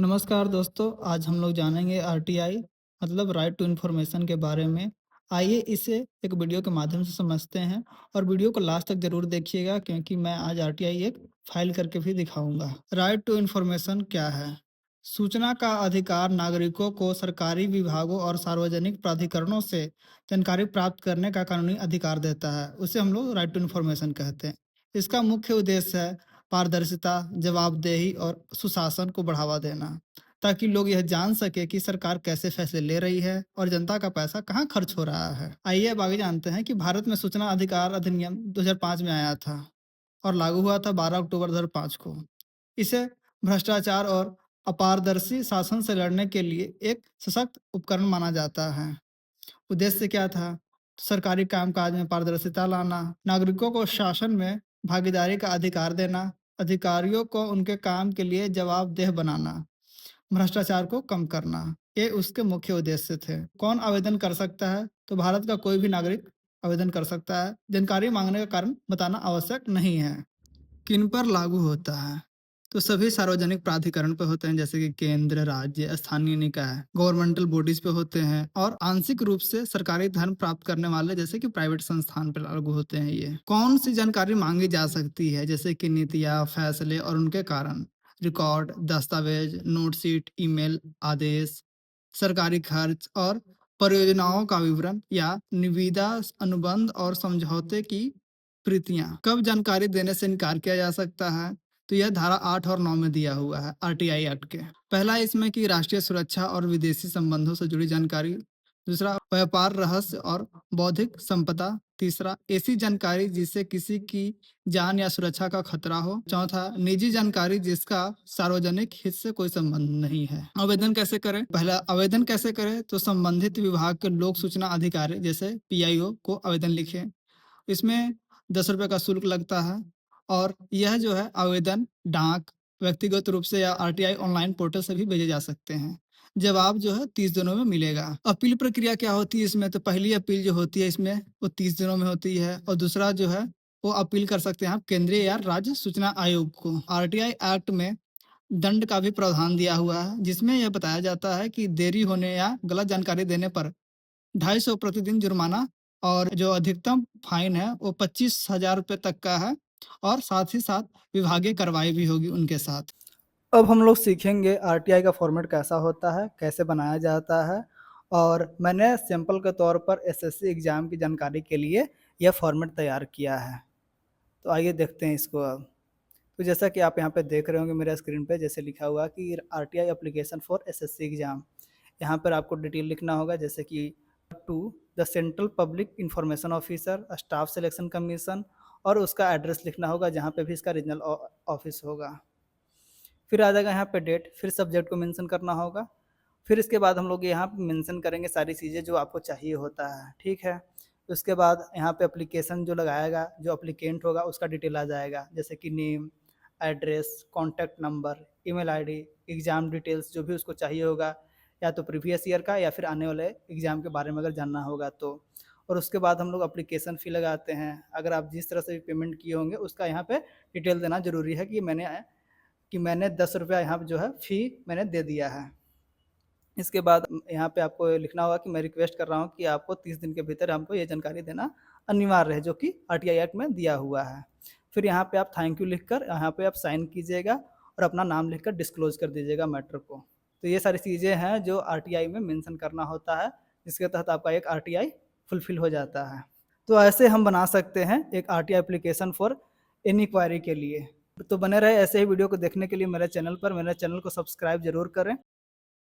नमस्कार दोस्तों, आज हम लोग जानेंगे आरटीआई मतलब राइट टू इन्फॉर्मेशन के बारे में। आइए इसे एक वीडियो के माध्यम से समझते हैं और वीडियो को लास्ट तक ज़रूर देखिएगा क्योंकि मैं आज आरटीआई एक फाइल करके भी दिखाऊंगा। राइट टू इन्फॉर्मेशन क्या है? सूचना का अधिकार नागरिकों को सरकारी विभागों और सार्वजनिक प्राधिकरणों से जानकारी प्राप्त करने का कानूनी अधिकार देता है। उसे हम लोग राइट टू इन्फॉर्मेशन कहते हैं। इसका मुख्य उद्देश्य है पारदर्शिता, जवाबदेही और सुशासन को बढ़ावा देना, ताकि लोग यह जान सके कि सरकार कैसे फैसले ले रही है और जनता का पैसा कहाँ खर्च हो रहा है। आइए अब आगे जानते हैं कि भारत में सूचना अधिकार अधिनियम 2005 में आया था और लागू हुआ था 12 अक्टूबर 2005 को। इसे भ्रष्टाचार और अपारदर्शी शासन से लड़ने के लिए एक सशक्त उपकरण माना जाता है। उद्देश्य क्या था? सरकारी कामकाज में पारदर्शिता लाना, नागरिकों को शासन में भागीदारी का अधिकार देना, अधिकारियों को उनके काम के लिए जवाबदेह बनाना, भ्रष्टाचार को कम करना। ये उसके मुख्य उद्देश्य थे। कौन आवेदन कर सकता है? तो भारत का कोई भी नागरिक आवेदन कर सकता है। जानकारी मांगने का कारण बताना आवश्यक नहीं है। किन पर लागू होता है? तो सभी सार्वजनिक प्राधिकरण पे होते हैं जैसे कि केंद्र, राज्य, स्थानीय निकाय, गवर्नमेंटल बॉडीज पे होते हैं और आंशिक रूप से सरकारी धन प्राप्त करने वाले जैसे कि प्राइवेट संस्थान पे लागू होते हैं ये। कौन सी जानकारी मांगी जा सकती है? जैसे कि नीतियाँ, फैसले और उनके कारण, रिकॉर्ड, दस्तावेज, नोटशीट, ईमेल, आदेश, सरकारी खर्च और परियोजनाओं का विवरण या निविदा, अनुबंध और समझौते की प्रतियां। कब जानकारी देने से इनकार किया जा सकता है? तो यह धारा 8 और 9 में दिया हुआ है आरटीआई एक्ट के। पहला इसमें कि राष्ट्रीय सुरक्षा और विदेशी संबंधों से जुड़ी जानकारी। दूसरा, व्यापार रहस्य और बौद्धिक संपदा। तीसरा, ऐसी जानकारी जिससे किसी की जान या सुरक्षा का खतरा हो। चौथा, निजी जानकारी जिसका सार्वजनिक हित से कोई संबंध नहीं है। आवेदन कैसे करें? पहला, आवेदन कैसे करें? तो संबंधित विभाग के लोक सूचना अधिकारी जैसे पीआईओ को आवेदन लिखें। इसमें 10 रुपए का शुल्क लगता है और यह जो है आवेदन डाक, व्यक्तिगत रूप से या आरटीआई ऑनलाइन पोर्टल से भी भेजे जा सकते हैं। जवाब जो है 30 दिनों में मिलेगा। अपील प्रक्रिया क्या होती है इसमें? तो पहली अपील जो होती है इसमें वो 30 दिनों में होती है और दूसरा जो है वो अपील कर सकते हैं आप केंद्रीय या राज्य सूचना आयोग को। आरटीआई एक्ट में दंड का भी प्रावधान दिया हुआ है जिसमें यह बताया जाता है कि देरी होने या गलत जानकारी देने पर 250 प्रतिदिन जुर्माना और जो अधिकतम फाइन है वो 25,000 रुपये तक का है और साथ ही साथ विभागीय कार्रवाई भी होगी उनके साथ। अब हम लोग सीखेंगे आरटीआई का फॉर्मेट कैसा होता है, कैसे बनाया जाता है और मैंने सैंपल के तौर पर एसएससी एग्ज़ाम की जानकारी के लिए यह फॉर्मेट तैयार किया है। तो आइए देखते हैं इसको अब। तो जैसा कि आप यहाँ पे देख रहे होंगे मेरे स्क्रीन पे जैसे लिखा हुआ कि RTI application for SSC exam. यहाँ पर आपको डिटेल लिखना होगा जैसे कि to the central public information officer, staff selection commission और उसका एड्रेस लिखना होगा जहाँ पे भी इसका रीजनल ऑफिस होगा। फिर आ जाएगा यहाँ पे डेट, फिर सब्जेक्ट को मेंशन करना होगा। फिर इसके बाद हम लोग यहाँ पे मेंशन करेंगे सारी चीज़ें जो आपको चाहिए होता है, ठीक है। उसके बाद यहाँ पे एप्लीकेशन जो लगाएगा, जो एप्लीकेंट होगा उसका डिटेल आ जाएगा जैसे कि name, address, contact number, email ID, exam details जो भी उसको चाहिए होगा, या तो प्रीवियस ईयर का या फिर आने वाले एग्ज़ाम के बारे में अगर जानना होगा तो। और उसके बाद हम लोग एप्लीकेशन फ़ी लगाते हैं। अगर आप जिस तरह से भी पेमेंट किए होंगे उसका यहाँ पे डिटेल देना ज़रूरी है कि मैंने 10 रुपया यहाँ पे जो है फ़ी मैंने दे दिया है। इसके बाद यहाँ पे आपको लिखना होगा कि मैं रिक्वेस्ट कर रहा हूँ कि आपको 30 दिन के भीतर हमको ये जानकारी देना अनिवार्य है, जो कि आरटीआई एक्ट में दिया हुआ है। फिर यहाँ पे आप थैंक यू लिखकर यहाँ पे आप साइन कीजिएगा और अपना नाम लिखकर डिस्क्लोज़ कर दीजिएगा मैटर को। तो ये सारी चीज़ें हैं जो आरटीआई में मेंशन करना होता है, जिसके तहत आपका एक आरटीआई फुलफ़िल हो जाता है। तो ऐसे हम बना सकते हैं एक RTI application for any query के लिए। तो बने रहे ऐसे ही वीडियो को देखने के लिए मेरे चैनल पर। मेरे चैनल को सब्सक्राइब ज़रूर करें।